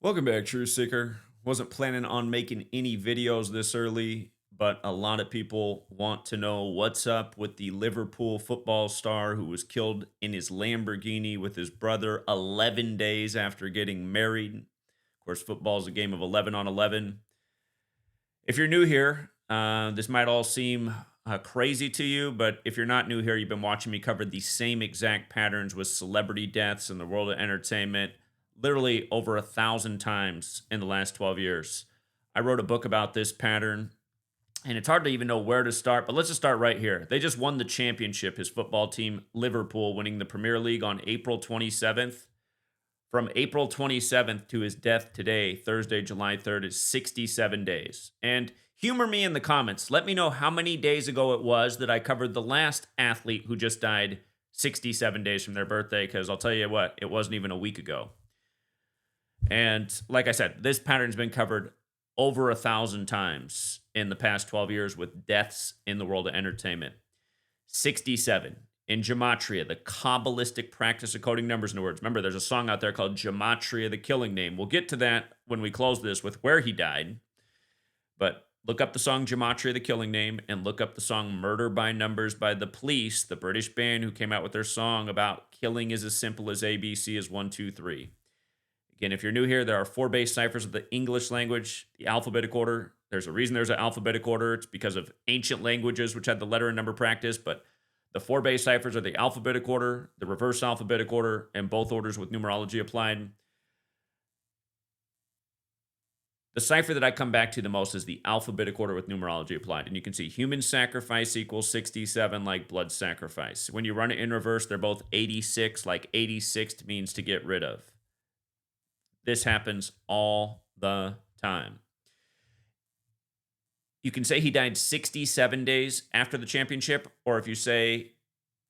Welcome back, Truth Seeker. Wasn't planning on making any videos this early, but a lot of people want to know what's up with the Liverpool football star who was killed in his Lamborghini with his brother 11 days after getting married. Of course, football is a game of 11 on 11. If you're new here, this might all seem crazy to you, but if you're not new here, you've been watching me cover the same exact patterns with celebrity deaths in the world of entertainment literally over 1,000 times in the last 12 years. I wrote a book about this pattern, and it's hard to even know where to start, but let's just start right here. They just won the championship, his football team, Liverpool, winning the Premier League on April 27th. From April 27th to his death today, Thursday, July 3rd, is 67 days. And humor me in the comments. Let me know how many days ago it was that I covered the last athlete who just died 67 days from their birthday, because I'll tell you what, it wasn't even a week ago. And like I said, this pattern's been covered over 1,000 times in the past 12 years with deaths in the world of entertainment. 67 in Gematria, the Kabbalistic practice of coding numbers into words. Remember, there's a song out there called Gematria, the Killing Name. We'll get to that when we close this with where he died. But look up the song Gematria, the Killing Name, and look up the song Murder by Numbers by the Police, the British band who came out with their song about killing is as simple as ABC is 1, 2, 3. Again, if you're new here, there are 4 base ciphers of the English language, the alphabetic order. There's a reason there's an alphabetic order. It's because of ancient languages, which had the letter and number practice. But the 4 base ciphers are the alphabetic order, the reverse alphabetic order, and both orders with numerology applied. The cipher that I come back to the most is the alphabetic order with numerology applied. And you can see human sacrifice equals 67, like blood sacrifice. When you run it in reverse, they're both 86, like 86 means to get rid of. This happens all the time. You can say he died 67 days after the championship, or if you say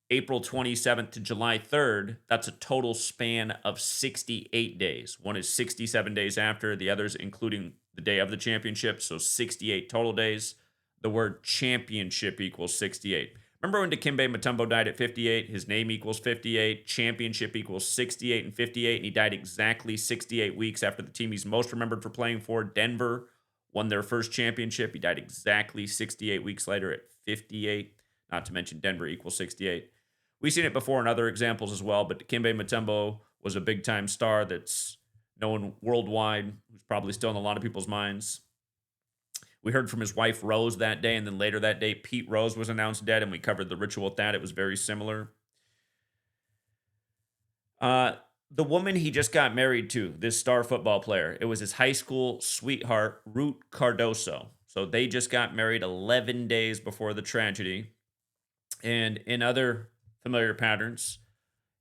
April 27th to July 3rd, that's a total span of 68 days. One is 67 days after, the others including the day of the championship, so 68 total days. The word championship equals 68. Remember when Dikembe Mutombo died at 58? His name equals 58. Championship equals 68 and 58. And he died exactly 68 weeks after the team he's most remembered for playing for, Denver, won their first championship. He died exactly 68 weeks later at 58. Not to mention Denver equals 68. We've seen it before in other examples as well, but Dikembe Mutombo was a big-time star that's known worldwide, who's probably still in a lot of people's minds. We heard from his wife, Rose, that day, and then later that day, Pete Rose was announced dead, and we covered the ritual with that. It was very similar. The woman he just got married to, this star football player, it was his high school sweetheart, Ruth Cardoso. So they just got married 11 days before the tragedy. And in other familiar patterns,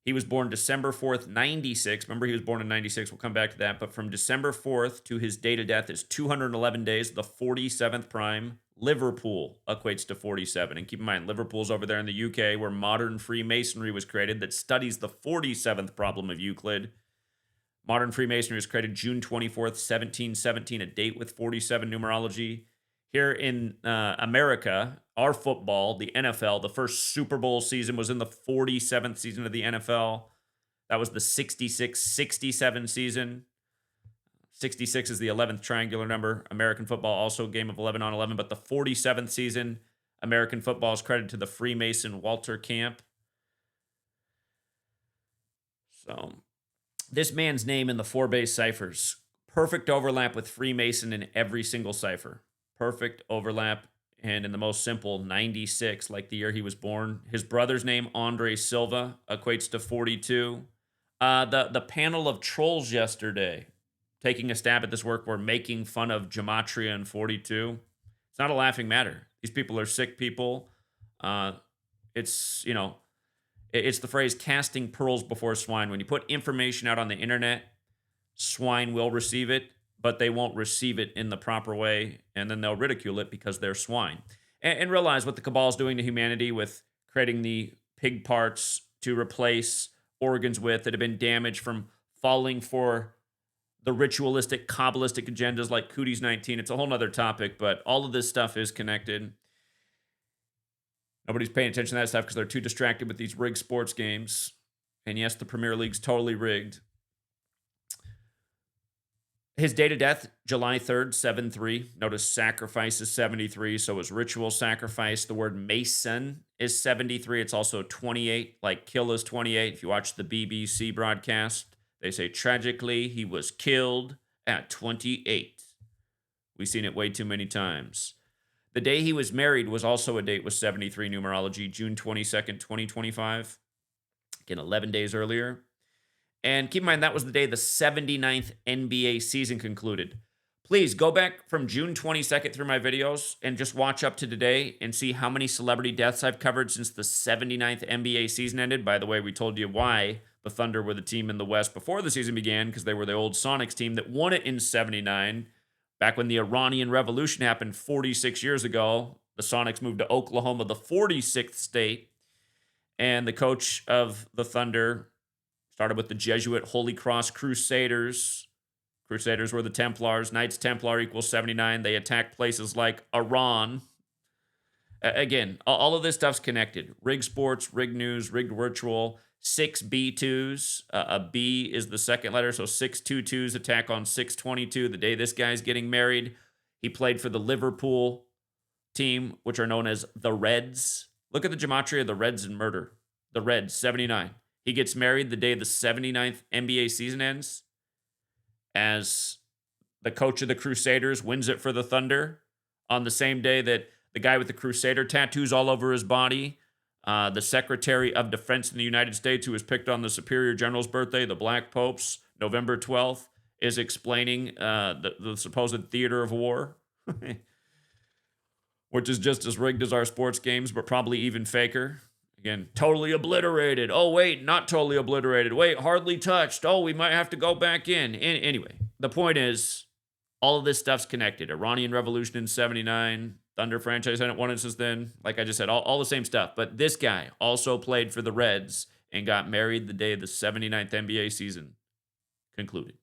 he was born December 4th, 96. Remember, he was born in 96. We'll come back to that. But from December 4th to his date of death is 211 days, the 47th prime. Liverpool equates to 47. And keep in mind, Liverpool's over there in the UK where modern Freemasonry was created that studies the 47th problem of Euclid. Modern Freemasonry was created June 24th, 1717, a date with 47 numerology. Here in America, our football, the NFL, the first Super Bowl season was in the 47th season of the NFL. That was the 66-67 season. 66 is the 11th triangular number. American football also a game of 11 on 11, but the 47th season, American football is credited to the Freemason Walter Camp. So this man's name in the 4 base ciphers, perfect overlap with Freemason in every single cipher. Perfect overlap, and in the most simple, 96, like the year he was born. His brother's name, Andre Silva, equates to 42. The panel of trolls yesterday, taking a stab at this work, were making fun of Gematria and 42. It's not a laughing matter. These people are sick people. It's the phrase casting pearls before swine. When you put information out on the internet, swine will receive it, but they won't receive it in the proper way, and then they'll ridicule it because they're swine. And realize what the cabal is doing to humanity with creating the pig parts to replace organs with that have been damaged from falling for the ritualistic, Kabbalistic agendas like Cooties 19. It's a whole nother topic, but all of this stuff is connected. Nobody's paying attention to that stuff because they're too distracted with these rigged sports games. And yes, the Premier League's totally rigged. His date of death, July 3rd, 7-3. Notice sacrifice is 73, so is ritual sacrifice. The word mason is 73. It's also 28, like kill is 28. If you watch the BBC broadcast, they say tragically he was killed at 28. We've seen it way too many times. The day he was married was also a date with 73 numerology, June 22nd, 2025. Again, 11 days earlier. And keep in mind, that was the day the 79th NBA season concluded. Please go back from June 22nd through my videos and just watch up to today and see how many celebrity deaths I've covered since the 79th NBA season ended. By the way, we told you why the Thunder were the team in the West before the season began, because they were the old Sonics team that won it in 79. Back when the Iranian Revolution happened 46 years ago, the Sonics moved to Oklahoma, the 46th state. And the coach of the Thunder started with the Jesuit Holy Cross Crusaders. Crusaders were the Templars. Knights Templar equals 79. They attacked places like Iran. Again, all of this stuff's connected. Rig Sports, Rig News, Rigged Virtual, 6B2s. A B is the second letter, so 622s attack on 622. The day this guy's getting married, he played for the Liverpool team, which are known as the Reds. Look at the gematria of the Reds and murder. The Reds, 79. He gets married the day the 79th NBA season ends, as the coach of the Crusaders wins it for the Thunder on the same day that the guy with the Crusader tattoos all over his body, the Secretary of Defense in the United States, who was picked on the Superior General's birthday, the Black Popes, November 12th, is explaining the supposed theater of war, which is just as rigged as our sports games, but probably even faker. Again, totally obliterated. Oh, wait, not totally obliterated. Wait, hardly touched. Oh, we might have to go back in. Anyway, the point is, all of this stuff's connected. Iranian Revolution in 79. Thunder franchise hadn't won it since then. Like I just said, all the same stuff. But this guy also played for the Reds and got married the day the 79th NBA season concluded.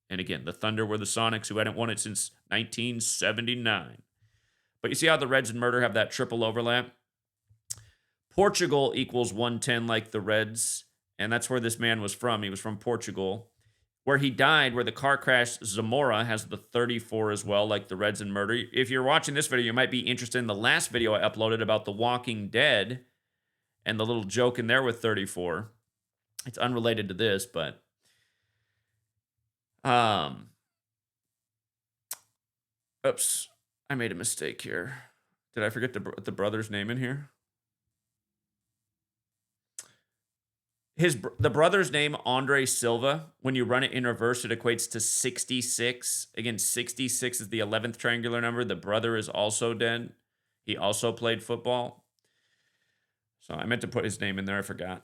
And again, the Thunder were the Sonics, who hadn't won it since 1979. But you see how the Reds and murder have that triple overlap? Portugal equals 110 like the Reds, and that's where this man was from. He was from Portugal. Where he died, where the car crash, Zamora has the 34 as well, like the Reds and murder. If you're watching this video, you might be interested in the last video I uploaded about The Walking Dead and the little joke in there with 34. It's unrelated to this, but oops, I made a mistake here. Did I forget to put the brother's name in here? The brother's name, Andre Silva, when you run it in reverse, it equates to 66. Again, 66 is the 11th triangular number. The brother is also dead. He also played football. So I meant to put his name in there. I forgot.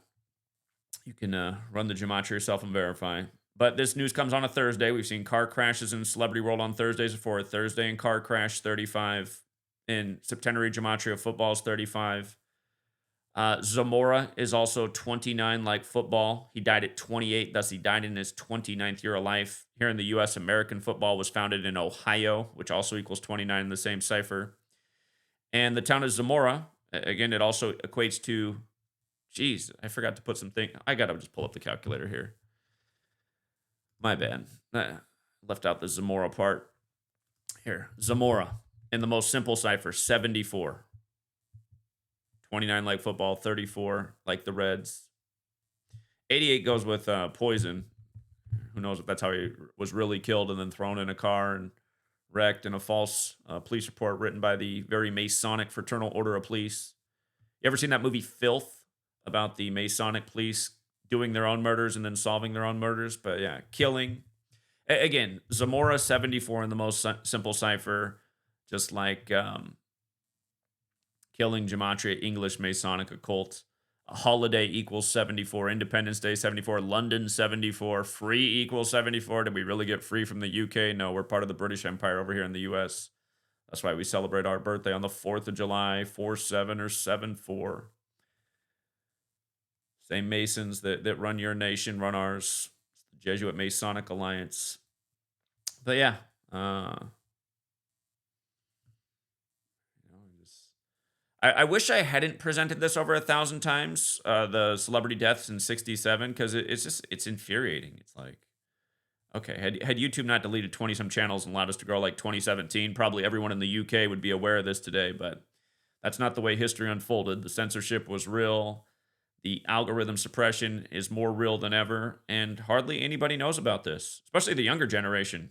You can run the gematria yourself and verify. But this news comes on a Thursday. We've seen car crashes in Celebrity World on Thursdays before. Thursday in car crash, 35. In September Gematria football is 35. Zamora is also 29 like football. He died at 28, thus he died in his 29th year of life. Here in the U.S., American football was founded in Ohio, which also equals 29 in the same cipher. And the town of Zamora, again, it also equates to, geez, I forgot to put something. I got to just pull up the calculator here. My bad. Left out the Zamora part. Here, Zamora, in the most simple cipher, 74. 29 like football, 34 like the Reds. 88 goes with poison. Who knows if that's how he was really killed and then thrown in a car and wrecked in a false police report written by the very Masonic Fraternal Order of Police. You ever seen that movie Filth about the Masonic police doing their own murders and then solving their own murders? But yeah, killing. Again, Zamora 74 in the most simple cipher, just like killing Gematria, English Masonic occult. A holiday equals 74. Independence Day 74. London 74. Free equals 74. Did we really get free from the UK? No, we're part of the British Empire over here in the US. That's why we celebrate our birthday on the 4th of July, 4-7 or 7-4. Same Masons that run your nation, run ours. It's the Jesuit Masonic Alliance. But yeah, I wish I hadn't presented this over 1,000 times, the celebrity deaths in 67, because it's infuriating. It's like, Okay, had YouTube not deleted 20 some channels and allowed us to grow like 2017, probably everyone in the UK would be aware of this today, but that's not the way history unfolded. The censorship was real. The algorithm suppression is more real than ever, and hardly anybody knows about this, especially the younger generation.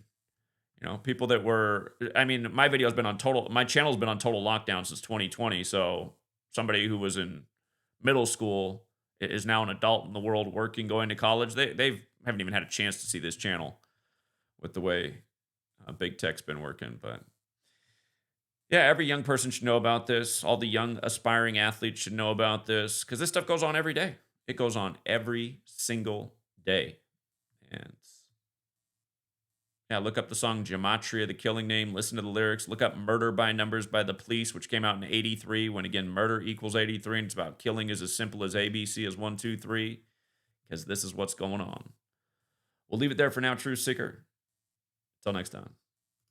You know, people that were, I mean, my channel's been on total lockdown since 2020. So somebody who was in middle school is now an adult in the world working, going to college. They haven't even had a chance to see this channel with the way big tech's been working. But yeah, every young person should know about this. All the young aspiring athletes should know about this because this stuff goes on every day. It goes on every single day. And yeah, look up the song Gematria, the killing name. Listen to the lyrics. Look up Murder by Numbers by the Police, which came out in 83, when again, murder equals 83. And it's about killing is as simple as ABC as 1, 2, 3, because this is what's going on. We'll leave it there for now, Truth Seeker. Until next time.